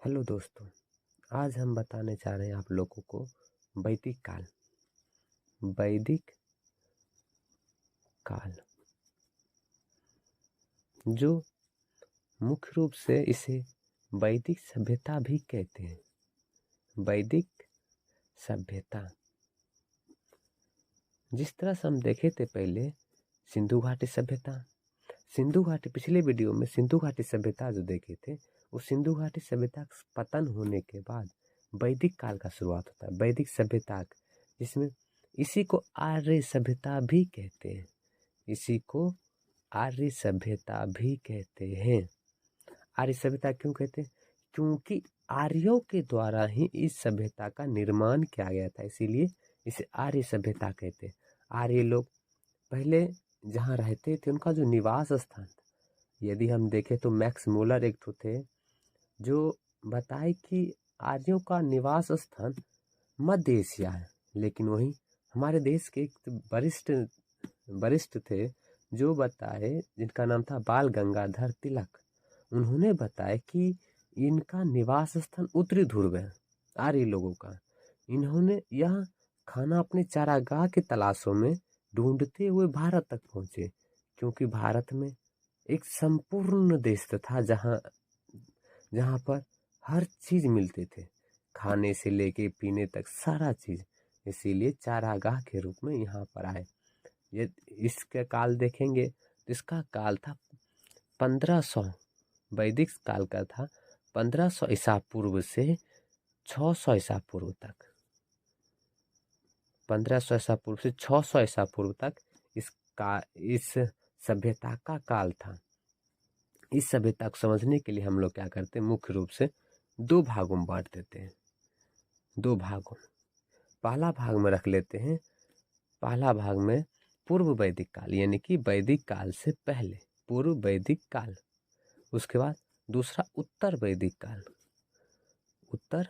Hello दोस्तों, आज हम बताने जा रहे हैं आप लोगों को वैदिक काल। वैदिक काल जो मुख्य रूप से इसे वैदिक सभ्यता भी कहते हैं। वैदिक सभ्यता जिस तरह से हम देखे थे पहले सिंधु घाटी सभ्यता। सिंधु घाटी पिछले वीडियो में सिंधु घाटी सभ्यता जो देखे थे, वो सिंधु घाटी सभ्यता का पतन होने के बाद वैदिक काल का शुरुआत होता है, वैदिक सभ्यता, जिसमें इसी को आर्य सभ्यता भी कहते हैं। इसी को आर्य सभ्यता भी कहते हैं। आर्य सभ्यता क्यों कहते हैं? क्योंकि आर्यों के द्वारा ही इस सभ्यता का निर्माण किया गया था, इसीलिए इसे आर्य सभ्यता कहते हैं। आर्य लोग पहले जहाँ रहते थे उनका जो निवास स्थान था, यदि हम देखें तो मैक्स मुलर एक तो थे जो बताए कि आर्यों का निवास स्थान मध्य एशिया है, लेकिन वहीं हमारे देश के एक वरिष्ठ थे जो बताए, जिनका नाम था बाल गंगाधर तिलक। उन्होंने बताया कि इनका निवास स्थान उत्तरी ध्रुव है, आर्य लोगों का। इन्होंने यह खाना अपने चारागाह की तलाशों में ढूंढते हुए भारत तक पहुंचे, क्योंकि भारत में एक संपूर्ण देश था जहाँ पर हर चीज मिलते थे, खाने से लेके पीने तक सारा चीज। इसीलिए चारागाह के रूप में यहाँ पर आए। ये इसका काल देखेंगे तो इसका काल था 1500, वैदिक काल का था 1500 ईसा पूर्व से 600 ईसा पूर्व तक। 1500 ईसा पूर्व से 600 ईसा पूर्व तक इस सभ्यता का काल था। इस सभ्यता को समझने के लिए हम लोग क्या करते हैं, मुख्य रूप से दो भागों में बांट देते हैं। दो भागों, पहला भाग में रख लेते हैं, पहला भाग में पूर्व वैदिक काल, यानी कि वैदिक काल से पहले पूर्व वैदिक काल। उसके बाद दूसरा उत्तर वैदिक काल। उत्तर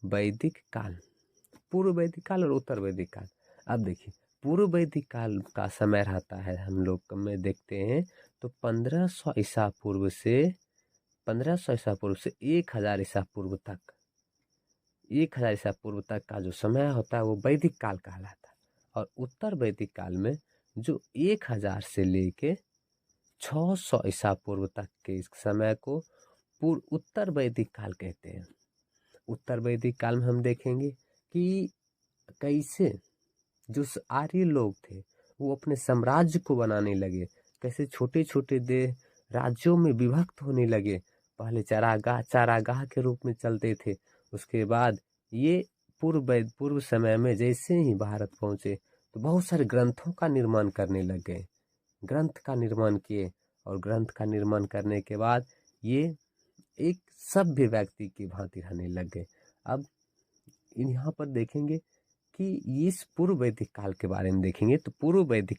वैदिक काल, पूर्व वैदिक काल और उत्तर वैदिक काल। अब देखिए, पूर्व वैदिक काल का समय रहता है, हम लोग में देखते हैं तो 1500 ईसा पूर्व से 1500 ईसा पूर्व से 1000 ईसा पूर्व तक, 1000 ईसा पूर्व तक का जो समय होता है वो वैदिक काल कहलाता है। और उत्तर वैदिक काल में जो 1000 से लेके 600 ईसा पूर्व तक के इस समय को पूर्व उत्तर वैदिक काल कहते हैं। उत्तर वैदिक काल में हम देखेंगे कि कैसे जो आर्य लोग थे वो अपने साम्राज्य को बनाने लगे, कैसे छोटे छोटे देश राज्यों में विभक्त होने लगे। पहले चारागाह के रूप में चलते थे। उसके बाद ये पूर्व समय में जैसे ही भारत पहुंचे तो बहुत सारे ग्रंथों का निर्माण करने लग गए। ग्रंथ का निर्माण किए, और ग्रंथ का निर्माण करने के बाद ये एक सभ्य व्यक्ति की भांति रहने लग गए। अब यहाँ पर देखेंगे कि इस पूर्व वैदिक काल के बारे में देखेंगे तो पूर्व वैदिक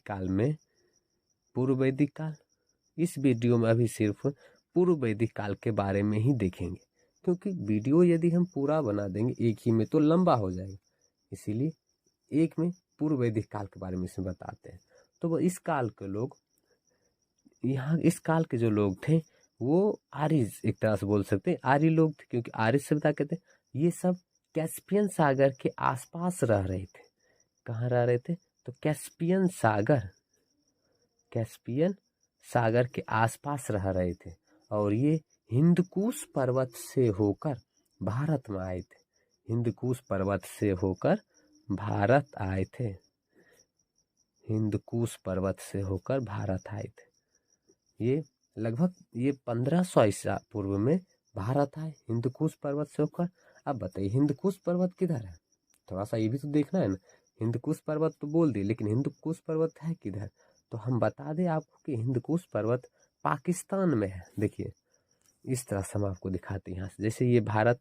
काल इस वीडियो में अभी सिर्फ पूर्व वैदिक काल के बारे में ही देखेंगे, क्योंकि वीडियो यदि हम पूरा बना देंगे एक ही में तो लंबा हो जाएगा। इसीलिए एक में पूर्व वैदिक काल के बारे में इसमें बताते हैं। तो वो इस काल के लोग, यहाँ इस काल के जो लोग थे वो आर्य, एक तरह से बोल सकते हैं आर्य लोग थे, क्योंकि आर्य सभ्यता कहते हैं। ये सब कैस्पियन सागर के आसपास रह रहे थे। कहाँ रह रहे थे? तो कैस्पियन सागर के आसपास रह रहे थे। और ये हिंदकुश पर्वत से होकर भारत में आए थे। हिंदकुश पर्वत से होकर भारत आए थे। हिंदकुश पर्वत से होकर भारत आए थे। ये लगभग 1500 ईसा पूर्व में भारत आए हिंदकुश पर्वत से होकर। अब बताइए हिंदकुश पर्वत किधर है? थोड़ा सा ये भी तो देखना है ना। हिंदकुश पर्वत तो बोल दिए, लेकिन हिंदकुश पर्वत है किधर? तो हम बता दें आपको कि हिंदकुश पर्वत पाकिस्तान में है। देखिए इस तरह से हम आपको दिखाते हैं। यहाँ से जैसे ये भारत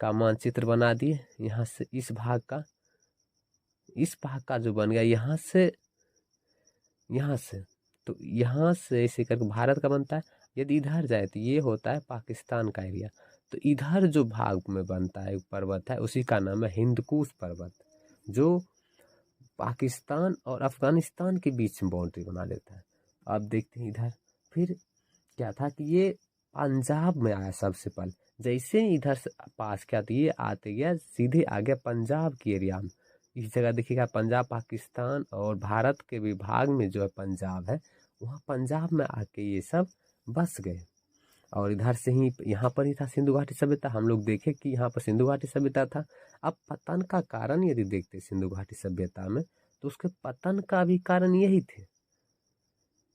का मानचित्र बना दिए, यहाँ से इस भाग का जो बन गया, यहाँ से तो यहाँ से ऐसे करके भारत का बनता है। यदि इधर जाए तो ये होता है पाकिस्तान का एरिया। तो इधर जो भाग में बनता है पर्वत है, उसी का नाम है हिंदकुश पर्वत, जो पाकिस्तान और अफगानिस्तान के बीच में बाउंड्री बना देता है। अब देखते हैं इधर फिर क्या था कि ये पंजाब में आया सबसे पहले। जैसे ही इधर से पास किया तो ये आते गया सीधे आ गया पंजाब की एरिया में। इस जगह देखिएगा पंजाब पाकिस्तान और भारत के विभाग में जो है पंजाब है, वहाँ पंजाब में आके ये सब बस गए। और इधर से ही यहाँ पर ही था सिंधु घाटी सभ्यता। हम लोग देखे कि यहाँ पर सिंधु घाटी सभ्यता था। अब पतन का कारण यदि देखते सिंधु घाटी सभ्यता में, तो उसके पतन का भी कारण यही थे।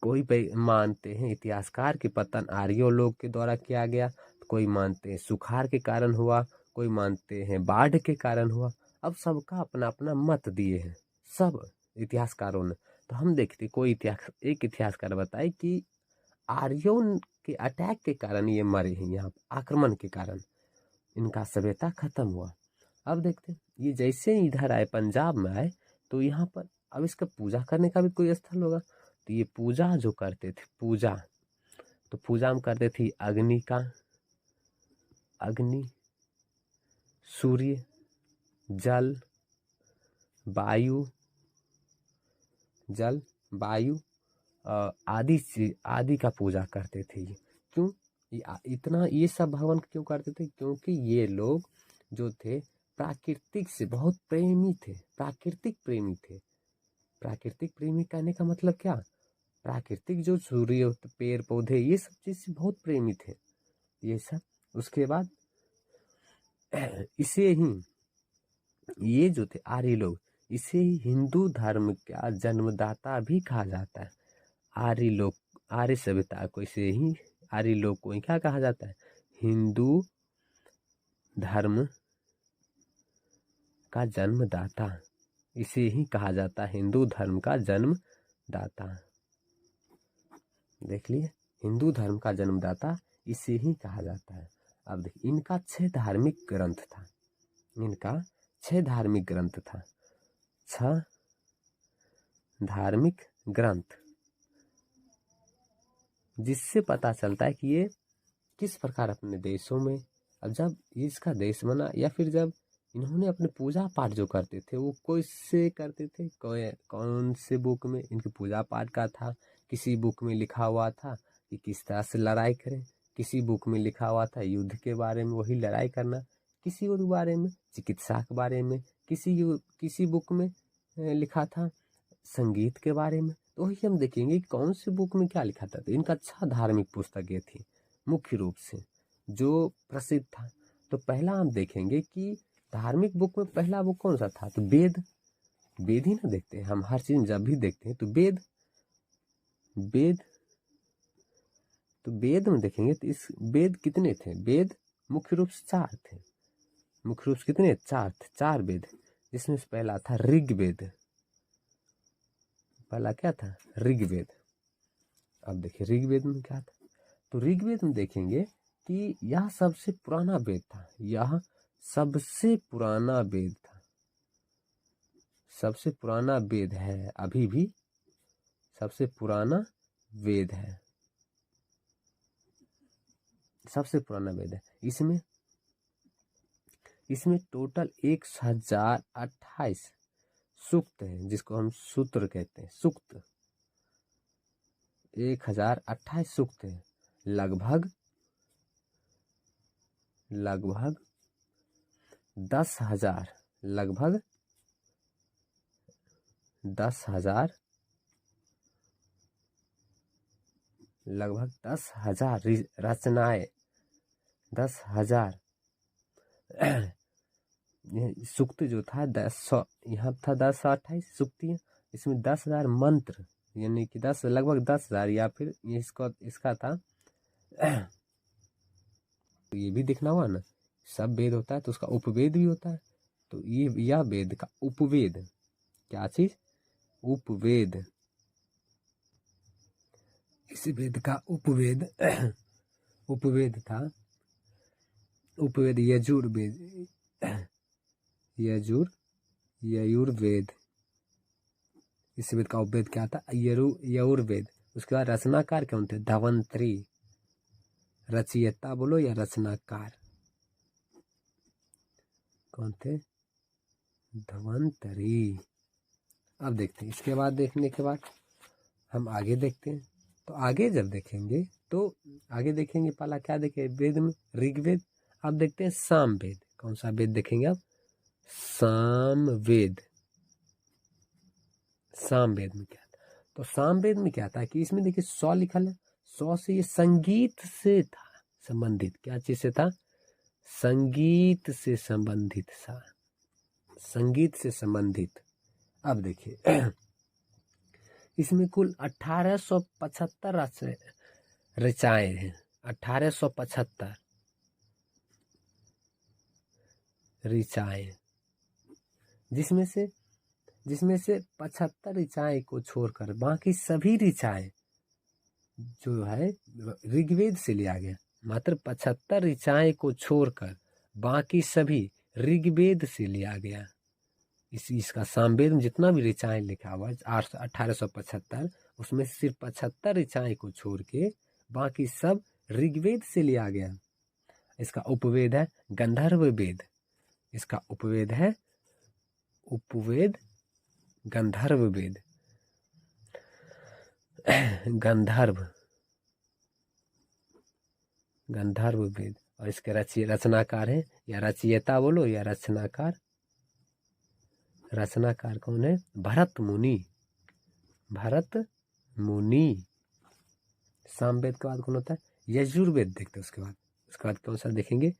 कोई मानते हैं इतिहासकार कि पतन आर्यों लोग के द्वारा किया गया, कोई मानते हैं सुखाड़ के कारण हुआ, कोई मानते हैं बाढ़ के कारण हुआ। अब सबका अपना अपना मत दिए हैं सब इतिहासकारों ने। तो हम देखते कोई एक इतिहासकार बताए कि आर्यों के अटैक के कारण ये मरे हैं, यहाँ आक्रमण के कारण इनका सभ्यता खत्म हुआ। अब देखते ये जैसे इधर आए पंजाब में आए, तो यहाँ पर अब इसका पूजा करने का भी कोई स्थल होगा। तो ये पूजा जो करते थे पूजा, तो पूजा में करते थे अग्नि का, अग्नि, सूर्य, जल, वायु, जल वायु आदि का पूजा करते थे। ये क्यों इतना ये सब भगवान क्यों करते थे? क्योंकि ये लोग जो थे प्राकृतिक से बहुत प्रेमी थे, प्राकृतिक प्रेमी थे। प्राकृतिक प्रेमी कहने का मतलब क्या? प्राकृतिक जो सूर्य पेड़ पौधे ये सब चीज से बहुत प्रेमी थे ये सब। उसके बाद इसे ही ये जो थे आर्य लोग, इसे ही हिंदू धर्म का जन्मदाता भी कहा जाता है। आर्य लोग, आर्य सभ्यता को इसे ही आर्य लोग को क्या कहा जाता है? हिंदू धर्म का जन्मदाता, इसे ही कहा जाता है हिंदू धर्म का जन्मदाता। देख लिए, हिंदू धर्म का जन्मदाता इसे ही कहा जाता है। अब देखिए इनका 6 धार्मिक ग्रंथ था, इनका 6 धार्मिक ग्रंथ था, 6 धार्मिक ग्रंथ, जिससे पता चलता है कि ये किस प्रकार अपने देशों में, अब जब इसका देश बना या फिर जब इन्होंने अपने पूजा पाठ जो करते थे वो किससे करते थे, कौन से बुक में इनके पूजा पाठ का था? किसी बुक में लिखा हुआ था कि किस तरह से लड़ाई करें, किसी बुक में लिखा हुआ था युद्ध के बारे में, वही लड़ाई करना, किसी और बारे में चिकित्सा के बारे में, किसी बुक में लिखा था संगीत के बारे में। तो वही हम देखेंगे कौन से बुक में क्या लिखा था। तो इनका 6 धार्मिक पुस्तकें थी मुख्य रूप से जो प्रसिद्ध था। तो पहला हम देखेंगे कि धार्मिक बुक में पहला बुक कौन सा था? तो वेद। वेद ही ना देखते हैं हम, हर चीज जब भी देखते हैं तो वेद, तो वेद में देखेंगे तो इस वेद कितने थे? वेद मुख्य रूप से 4 थे, मुख्य रूप से कितने? 4 थे, 4 वेद, जिसमें से पहला था ऋग्वेद। पहला क्या था? ऋग्वेद। अब देखिए ऋग्वेद में क्या था? तो ऋग्वेद में देखेंगे कि यह सबसे पुराना वेद था, यह सबसे पुराना वेद था, सबसे पुराना वेद है, अभी भी सबसे पुराना वेद है, सबसे पुराना वेद है। इसमें टोटल 1028 सूक्त है, जिसको हम सूत्र कहते हैं, सूक्त 1028 सूक्त है। लगभग 10,000, लगभग 10,000, लगभग 10,000 रचनाएं, 10,000 सूक्त जो था 10, यहाँ था 1028 सूक्तियाँ, इसमें 10,000 मंत्र, यानी कि 10 लगभग 10,000, या फिर इसका था तो ये भी देखना हुआ ना, सब वेद होता है तो उसका उपवेद भी होता है। तो ये यह वेद का उपवेद, क्या चीज? उपवेद। इस वेद का उपवेद उपवेद था, उपवेद यजुर्वेद, यजुर्वेद। इस वेद का उपवेद क्या था? यजुर्वेद। उसके बाद रचनाकार कौन थे? धन्वंतरी। रचयिता बोलो या रचनाकार कौन थे? धन्वंतरी। अब देखते हैं, इसके बाद देखने के बाद हम आगे देखते हैं। तो आगे जब देखेंगे तो आगे देखेंगे, पहला क्या देखे वेद में? ऋग्वेद। अब देखते हैं सामवेद। कौन सा वेद देखेंगे अब? सामवेद। सामवेद में क्या था? तो सामवेद में क्या था कि इसमें देखिए सौ लिखल है। सौ से ये संगीत से था संबंधित। क्या चीज से था? संगीत से संबंधित सा, संगीत से संबंधित। अब देखिए इसमें कुल 1875 ऋचाएं हैं। 1875 ऋचाएं, जिसमें से 75 ऋचाएं को छोड़कर बाकी सभी ऋचाएं जो है ऋग्वेद से लिया गया। मात्र 75 ऋचाएं को छोड़कर बाकी सभी ऋग्वेद से लिया गया। इसका सामवेद में जितना भी ऋचाएं लिखा हुआ है 1875, उसमें सिर्फ 75 ऋचाएं को छोड़ के बाकी सब ऋग्वेद से लिया गया। इसका उपवेद है गंधर्व वेद। इसका उपवेद है उपवेद गंधर्व वेद। गंधर्व वेद। और इसके रचनाकार है या रचयिता बोलो या रचनाकार। रचनाकार कौन है? भरत मुनि। भरत मुनि। सामवेद के बाद कौन होता है? यजुर्वेद देखते हैं। उसके बाद कौन सा देखेंगे?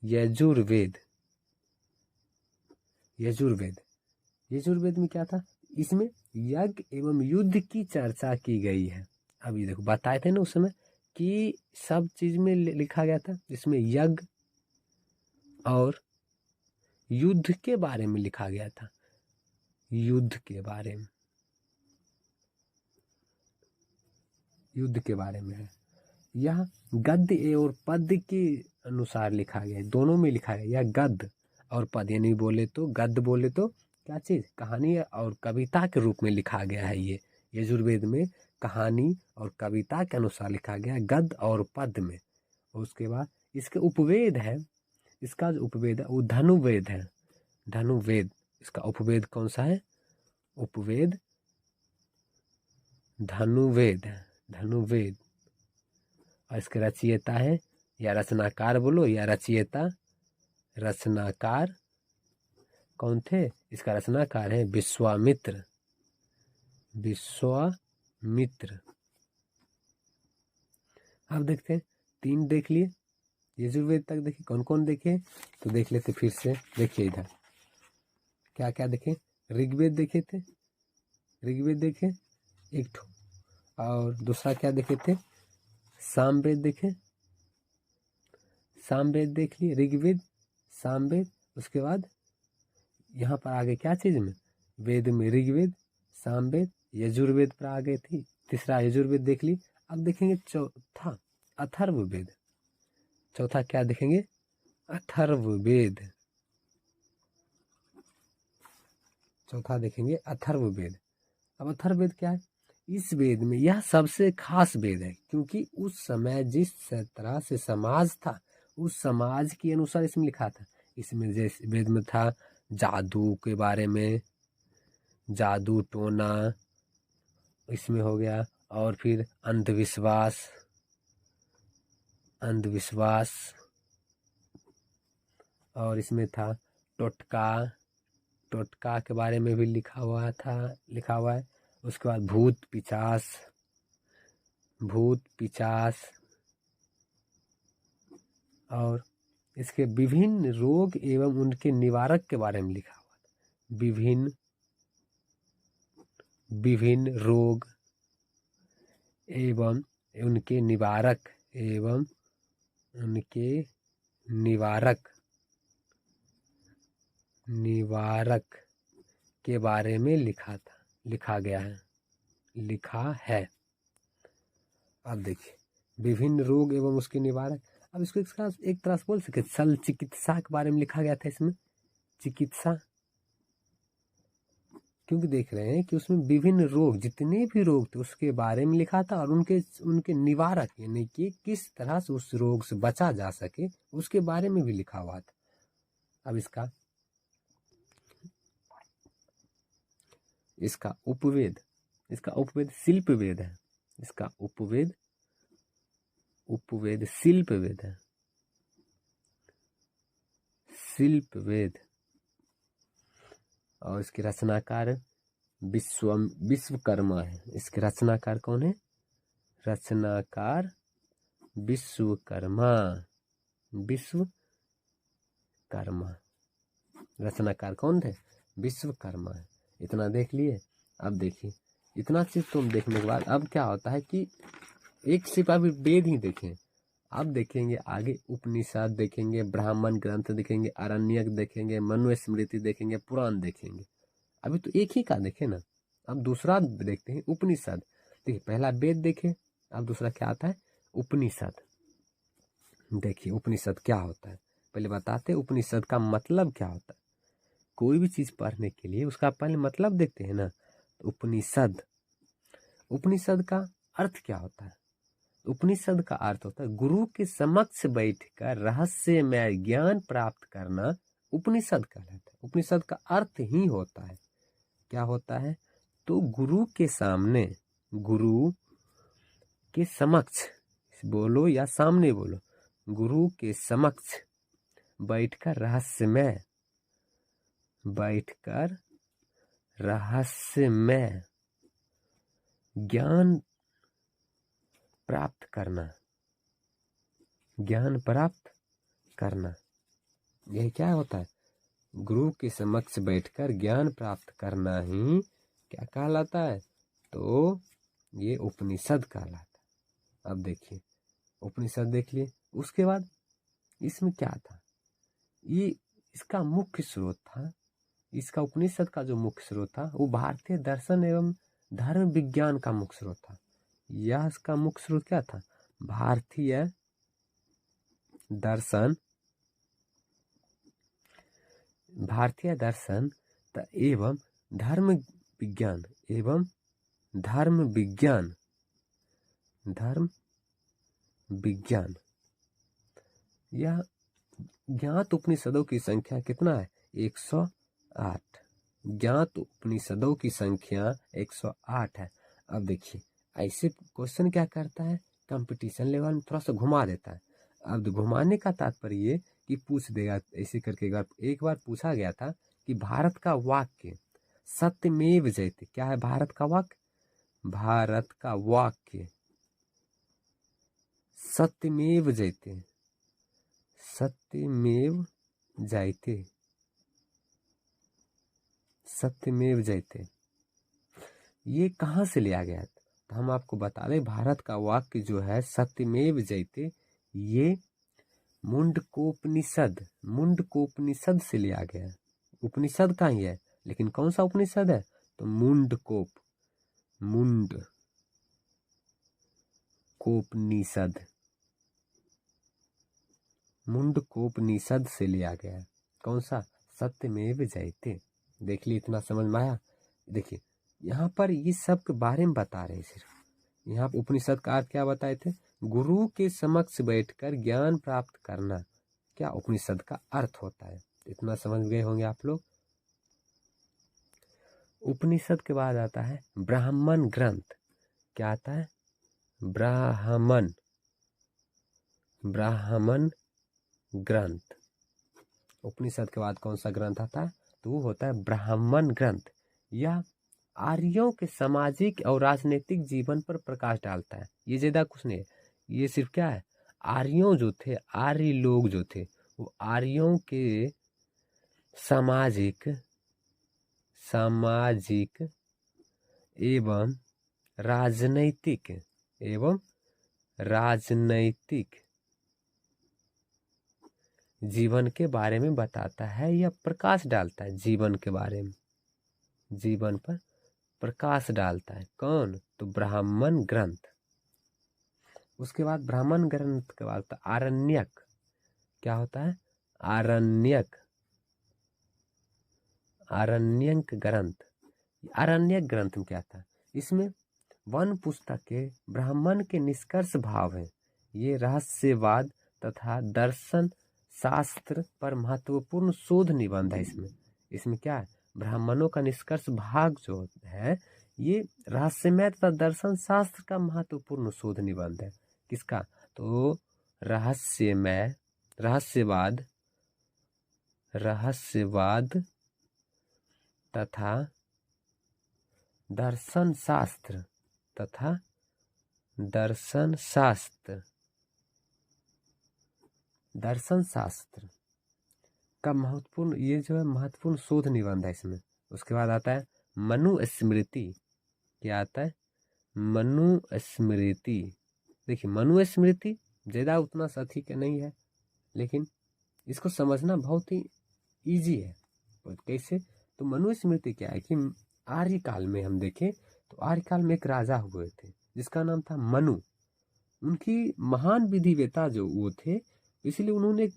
यजुर्वेद। यजुर्वेद। यजुर्वेद में क्या था? इसमें यज्ञ एवं युद्ध की चर्चा की गई है। अब ये देखो बताए थे ना उस समय कि सब चीज में लिखा गया था। इसमें यज्ञ और युद्ध के बारे में लिखा गया था। युद्ध के बारे में, युद्ध के बारे में है। यह गद्य और पद्य के अनुसार लिखा गया है। दोनों में लिखा है। यह गद्य और पद्य, यानी बोले तो गद्य बोले तो क्या चीज? कहानी और कविता के रूप में लिखा गया है। ये यजुर्वेद में कहानी और कविता के अनुसार लिखा गया है, गद्य और पद्य में। उसके बाद इसके उपवेद है। इसका जो उपवेद है वो धनुवेद है। धनुवेद। इसका उपवेद कौन सा है? उपवेद धनुवेद है। धनुवेद। और इसके रचयिता है या रचनाकार बोलो या रचयिता। रचनाकार कौन थे? इसका रचनाकार है विश्वामित्र। विश्वामित्र। अब देखते हैं 3 देख लिए। यजुर्वेद तक देखिए कौन कौन देखे तो देख लेते फिर से। देखिए इधर क्या क्या देखे? ऋग्वेद देखे थे। ऋग्वेद देखे एक ठो। और दूसरा क्या देखे थे? सामवेद देखे। सामवेद देख लिए। ऋग्वेद, सामवेद। उसके बाद यहाँ पर आगे क्या चीज में? वेद में ऋग्वेद, सामवेद, यजुर्वेद पर आ गई थी। तीसरा यजुर्वेद देख ली। अब देखेंगे चौथा अथर्ववेद। चौथा क्या देखेंगे? अथर्ववेद। चौथा देखेंगे अथर्ववेद। अब अथर्ववेद क्या है? इस वेद में यह सबसे खास वेद है क्योंकि उस समय जिस तरह से समाज था उस समाज के अनुसार इसमें लिखा था। इसमें जैसे वेद में था जादू के बारे में, जादू टोना इसमें हो गया। और फिर अंधविश्वास, अंधविश्वास। और इसमें था टोटका, टोटका के बारे में भी लिखा हुआ है। उसके बाद भूत पिशाच, भूत पिशाच। और इसके विभिन्न रोग एवं उनके निवारक के बारे में लिखा हुआ है। विभिन्न रोग एवं उनके निवारक निवारक के बारे में लिखा है। अब देखिए विभिन्न रोग एवं उसके निवारक। अब इसको एक तरह से बोल सकते शल्य चिकित्सा के बारे में लिखा गया था इसमें। चिकित्सा, क्योंकि देख रहे हैं कि उसमें विभिन्न रोग, जितने भी रोग थे उसके बारे में लिखा था और उनके निवारक यानी कि किस तरह से उस रोग से बचा जा सके उसके बारे में भी लिखा हुआ था। अब इसका उपवेद शिल्प वेद है। इसका उपवेद शिल्प वेद है। शिल्प वेद। और इसके रचनाकार विश्वकर्मा है। इसके रचनाकार कौन है? रचनाकार विश्वकर्मा। विश्वकर्मा रचनाकार कौन थे? विश्वकर्मा है। इतना देख लिए। अब देखिए, इतना चीज तुम देखने के बाद अब क्या होता है कि एक सिर्फ अभी वेद ही देखें, अब देखेंगे आगे उपनिषद देखेंगे, ब्राह्मण ग्रंथ देखेंगे, आरण्यक देखेंगे, मनुस्मृति देखेंगे, पुराण देखेंगे। अभी तो एक ही का देखे ना। अब दूसरा देखते हैं उपनिषद। देखिए, पहला वेद देखे, अब दूसरा क्या आता है? उपनिषद। देखिए उपनिषद क्या होता है, पहले बताते हैं उपनिषद का मतलब क्या होता है। कोई भी चीज पढ़ने के लिए उसका पहले मतलब देखते हैं ना। उपनिषद, उपनिषद का अर्थ क्या होता है? उपनिषद का अर्थ होता है गुरु के समक्ष बैठकर रहस्यमय ज्ञान प्राप्त करना। उपनिषद कहलाता है। उपनिषद का अर्थ ही होता है, क्या होता है? तो गुरु के सामने, गुरु के समक्ष बोलो या सामने बोलो, गुरु के समक्ष बैठकर रहस्यमय ज्ञान प्राप्त करना। ज्ञान प्राप्त करना, यह क्या होता है? गुरु के समक्ष बैठकर ज्ञान प्राप्त करना ही क्या कहलाता है? तो ये उपनिषद कहलाता है। अब देखिए उपनिषद देख लिए। उसके बाद इसमें क्या था? ये इसका मुख्य स्रोत था, इसका उपनिषद का जो मुख्य स्रोत था वो भारतीय दर्शन एवं धर्म विज्ञान का मुख्य स्रोत था। यह इसका मुख्य स्रोत क्या था? भारतीय दर्शन एवं धर्म विज्ञान यह ज्ञात उपनिषदों की संख्या कितना है? 108। ज्ञात उपनिषदों की संख्या 108 है। अब देखिए ऐसे क्वेश्चन क्या करता है, कंपटीशन लेवल में थोड़ा सा घुमा देता है। अब घुमाने का तात्पर्य ये कि पूछ देगा ऐसे करके। एक बार पूछा गया था कि भारत का वाक्य सत्यमेव जयते, क्या है भारत का वाक्य? भारत का वाक्य सत्यमेव जयते, सत्यमेव जयते, सत्यमेव जयते, ये कहाँ से लिया गया? तो हम आपको बता दें, भारत का वाक्य जो है सत्यमेव जयते, ये मुंडकोपनिषद से लिया गया है। उपनिषद का ही है, लेकिन कौन सा उपनिषद है? तो मुंडकोपनिषद से लिया गया है। कौन सा? सत्यमेव जयते। देख ली, इतना समझ में आया? देखिए यहाँ पर ये सब के बारे में बता रहे हैं। सिर्फ यहाँ पर उपनिषद का अर्थ क्या बताए थे? गुरु के समक्ष बैठकर ज्ञान प्राप्त करना, क्या उपनिषद का अर्थ होता है। इतना समझ गए होंगे आप लोग। उपनिषद के बाद आता है ब्राह्मण ग्रंथ। क्या आता है? ब्राह्मण ग्रंथ। उपनिषद के बाद कौन सा ग्रंथ आता है? तो वो होता है ब्राह्मण ग्रंथ। यह आर्यों के सामाजिक और राजनीतिक जीवन पर प्रकाश डालता है। ये ज्यादा कुछ नहीं है, ये सिर्फ क्या है? आर्यों जो थे, आर्य लोग जो थे, वो आर्यों के सामाजिक एवं राजनैतिक जीवन के बारे में बताता है, या प्रकाश डालता है जीवन के बारे में, जीवन पर प्रकाश डालता है। कौन? तो ब्राह्मण ग्रंथ। उसके बाद ब्राह्मण ग्रंथ के बाद आरण्यक। क्या होता है? आरण्यक ग्रंथ। आरण्यक ग्रंथ में क्या था? इसमें वन पुस्तक के ब्राह्मण के निष्कर्ष भाव है। ये रहस्यवाद तथा दर्शन शास्त्र पर महत्वपूर्ण शोध निबंध है। इसमें क्या है? ब्राह्मणों का निष्कर्ष भाग जो है ये रहस्यमय तथा दर्शन शास्त्र का महत्वपूर्ण शोध निबंध है। किसका? तो रहस्यवाद रहस्यवाद तथा दर्शन शास्त्र का महत्वपूर्ण, ये जो है महत्वपूर्ण शोध निबंध है इसमें। उसके बाद आता है मनुस्मृति। क्या आता है? मनुस्मृति। देखिए मनुस्मृति ज़्यादा उतना सटीक नहीं है, लेकिन इसको समझना बहुत ही इजी है। कैसे? तो मनुस्मृति क्या है कि आर्यकाल में हम देखें तो आर्यकाल में एक राजा हुए थे जिसका नाम था मनु। उनकी महान विधिवेता जो वो थे, इसलिए उन्होंने एक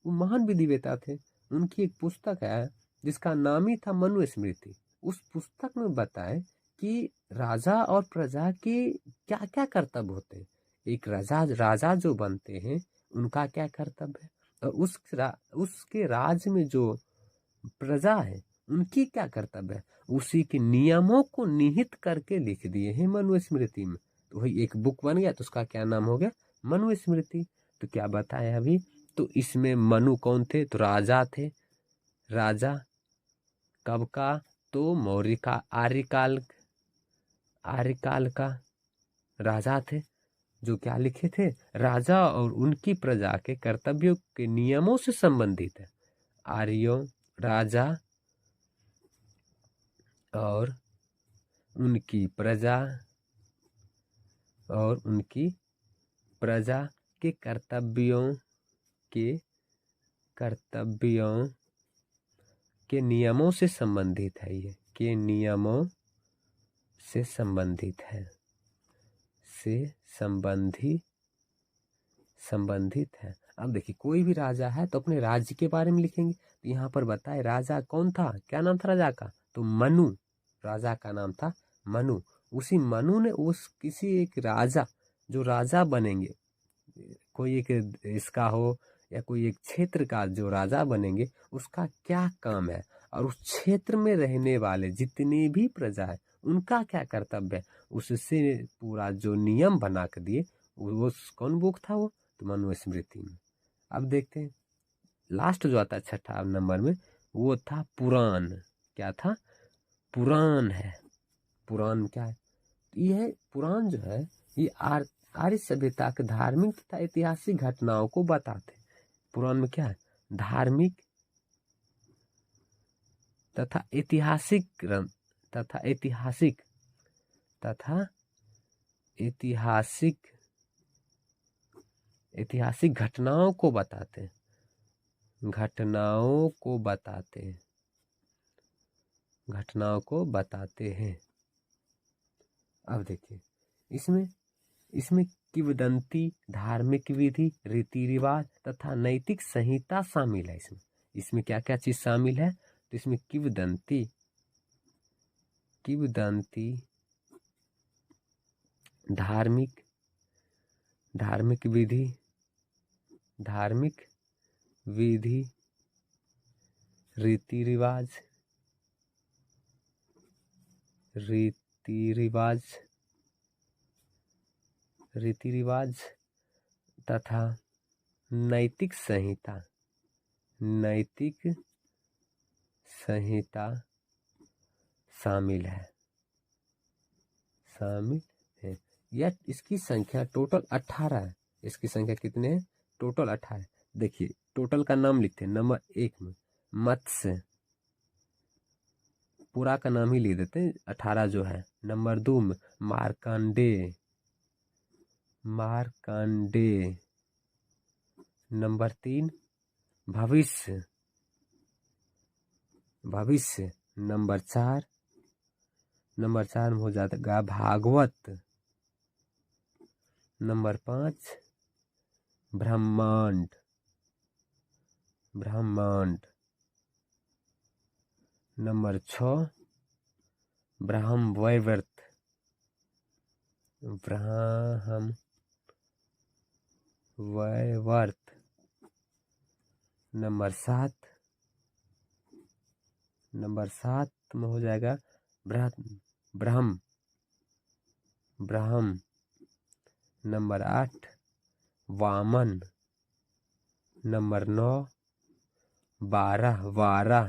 महान विधिवेता थे। उनकी एक पुस्तक है जिसका नाम ही था मनुस्मृति। उस पुस्तक में बताए कि राजा और प्रजा के क्या क्या कर्तव्य होते हैं। एक राजा जो बनते हैं उनका क्या कर्तव्य है, और उसके राज्य में जो प्रजा है उनकी क्या कर्तव्य है, उसी के नियमों को निहित करके लिख दिए हैं मनुस्मृति में। तो वही एक बुक बन गया, तो उसका क्या नाम हो गया? मनुस्मृति। तो क्या बताया अभी? तो इसमें मनु कौन थे? तो राजा थे। राजा कब का? तो मौर्य का, आर्यकाल का राजा थे, जो क्या लिखे थे? राजा और उनकी प्रजा के कर्तव्यों के नियमों से संबंधित है। आर्यों, राजा और उनकी प्रजा के कर्तव्यों के नियमों से संबंधित है। ये के नियमों से संबंधित है, संबंधित है। अब देखिए कोई भी राजा है तो अपने राज्य के बारे में लिखेंगे। तो यहाँ पर बताए राजा कौन था, क्या नाम था राजा का? तो मनु। राजा का नाम था मनु। उसी मनु ने उस किसी एक राजा, जो राजा बनेंगे, कोई एक इसका हो या कोई एक क्षेत्र का जो राजा बनेंगे, उसका क्या काम है और उस क्षेत्र में रहने वाले जितने भी प्रजा है उनका क्या कर्तव्य है, उससे पूरा जो नियम बना के दिए। वो कौन बुक था? वो तो मनुस्मृति में। अब देखते हैं लास्ट जो आता है 6 नंबर में, वो था पुराण। क्या था? पुराण है। पुराण क्या है? यह पुराण जो है ये आर्य सभ्यता के धार्मिक तथा ऐतिहासिक घटनाओं को बताते हैं। पुराण में क्या है? धार्मिक तथा ऐतिहासिक घटनाओं को बताते हैं। घटनाओं को बताते हैं। अब देखिए इसमें किंवदंती, धार्मिक विधि, रीति रिवाज तथा नैतिक संहिता शामिल है। इसमें क्या क्या चीज शामिल है? तो इसमें किंवदंती, धार्मिक विधि, रीति रिवाज तथा नैतिक संहिता शामिल है। यह इसकी संख्या टोटल 18 है। इसकी संख्या कितने है? टोटल 18। देखिए टोटल का नाम लिखते हैं। नंबर 1 में मत्स्य, पूरा का नाम ही लिख देते हैं, 18 जो है। नंबर 2 में मार्कंडेय। नंबर 3 भविष्य। नंबर 4 में हो जाएगा भागवत। नंबर 5 ब्रह्मांड। नंबर 6 ब्रह्मवैवर्त। नंबर 7 में हो जाएगा ब्रह्म। नंबर 8 वामन। नंबर 9 12 वारा।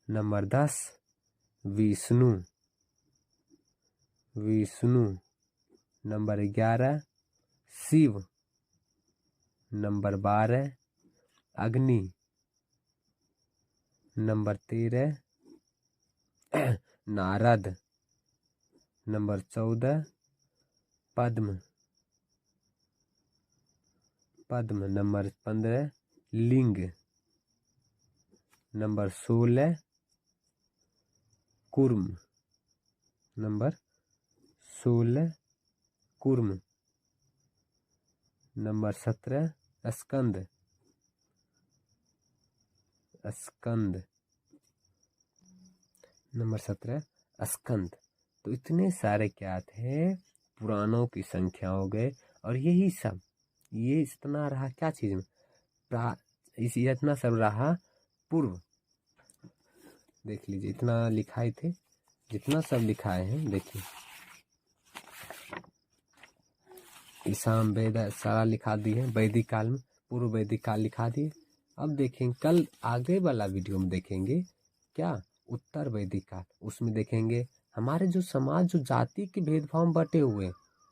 Number 10 Vishnu Vishnu. Number 11 Shiva. Number 12 Agni. Number 13 Narada. Number 14 Padma Padma. Number 15 Linga. Number 16 Kurma. Number 16 Kurma. Number 17 Skanda Skanda. Number 17 Skanda. तो इतने सारे क्या थे, पुराणों की संख्या हो गए। और यही सब, ये इतना रहा क्या चीज में, इसी इतना सब रहा पूर्व। देख लीजिए इतना लिखाए थे, जितना सब लिखाए हैं देखिए, ईसाम वेद सारा लिखा दिए हैं वैदिक काल में, पूर्व वैदिक काल लिखा दिए। अब देखेंगे कल आगे वाला वीडियो में देखेंगे क्या उत्तर वैदिक काल, उसमें देखेंगे हमारे जो समाज जो जाति के भेदभाव में बटे हुए,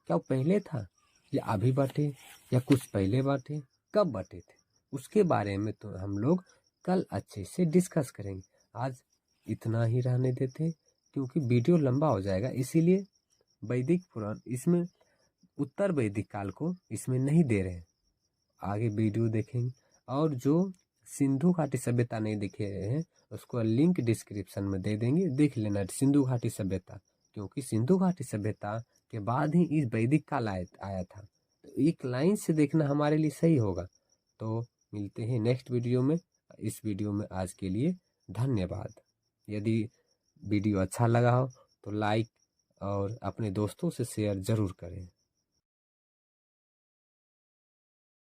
क्या वो पहले था या अभी बटे या कुछ पहले बटे, कब बटे थे, उसके बारे में तो हम लोग कल अच्छे से डिस्कस करेंगे। आज इतना ही रहने देते क्योंकि वीडियो लंबा हो जाएगा, इसीलिए वैदिक पुराण इसमें उत्तर वैदिक काल को इसमें नहीं दे रहे हैं। आगे वीडियो देखेंगे। और जो सिंधु घाटी सभ्यता नहीं दिखे रहे हैं उसको लिंक डिस्क्रिप्शन में दे देंगे, देख लेना सिंधु घाटी सभ्यता, क्योंकि सिंधु घाटी सभ्यता के बाद ही इस वैदिक काल आया था। तो एक लाइन से देखना हमारे लिए सही होगा। तो मिलते हैं नेक्स्ट वीडियो में। इस वीडियो में आज के लिए धन्यवाद। यदि वीडियो अच्छा लगा हो तो लाइक और अपने दोस्तों से शेयर ज़रूर करें।